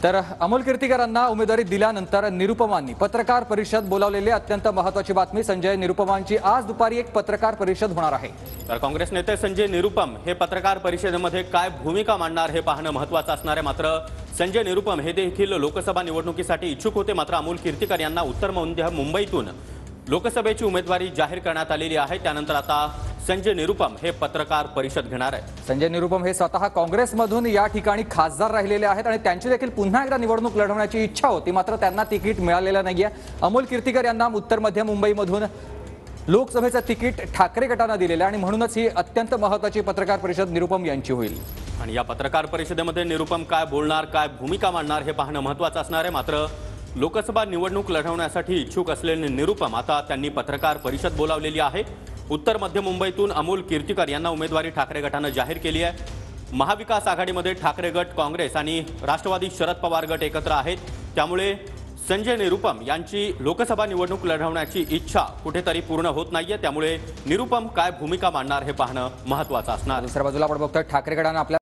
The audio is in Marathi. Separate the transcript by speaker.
Speaker 1: तर अमोल कीर्तीकरांना उमेदवारी दिल्यानंतर निरुपमांनी पत्रकार परिषद बोलावलेली अत्यंत महत्त्वाची बातमी। संजय निरुपमांची आज दुपारी एक पत्रकार परिषद होणार आहे।
Speaker 2: तर काँग्रेस नेते संजय निरुपम हे पत्रकार परिषदेमध्ये काय भूमिका मांडणार हे पाहणं महत्त्वाचं असणार आहे। मात्र संजय निरुपम हे देखील लोकसभा निवडणुकीसाठी इच्छुक होते। मात्र अमोल कीर्तीकर यांना उत्तर मध्य मुंबईतून लोकसभेची उमेदवारी जाहीर करण्यात आलेली आहे। त्यानंतर आता संजय निरुपम हे पत्रकार परिषद घेणार आहे।
Speaker 1: संजय निरुपम हे स्वतः काँग्रेसमधून या ठिकाणी खासदार राहिलेले आहेत आणि त्यांची देखील पुन्हा एकदा निवडणूक लढवण्याची इच्छा होती, मात्र त्यांना तिकीट मिळालेलं नाहीये। अमोल कीर्तीकर यांना उत्तर मध्य मुंबईमधून लोकसभेचं तिकीट ठाकरे गटाने दिलेलं आहे आणि म्हणूनच ही अत्यंत महत्त्वाची पत्रकार परिषद निरुपम यांची होईल।
Speaker 2: आणि या पत्रकार परिषदेमध्ये निरुपम काय बोलणार, काय भूमिका मांडणार हे पाहणं महत्त्वाचं असणार आहे। मात्र लोकसभा निवडणूक लढवण्यासाठी इच्छुक असलेले निरुपम आता त्यांनी पत्रकार परिषद बोलावलेली आहे। उत्तर मध्य मुंबईतून अमोल कीर्तीकर यांना उमेदवारी ठाकरे गटाने जाहीर केली आहे। महाविकास आघाडीमध्ये ठाकरे गट, काँग्रेस आणि राष्ट्रवादी शरद पवार गट एकत्र आहेत। त्यामुळे संजय निरुपम यांची लोकसभा निवडणूक लढवण्याची इच्छा कुठेतरी पूर्ण होत नाहीये। त्यामुळे निरुपम काय भूमिका मांडणार हे पाहणं महत्त्वाचं असणार।
Speaker 1: दुसऱ्या बाजूला आपण बघतोय ठाकरे गटाने आपल्या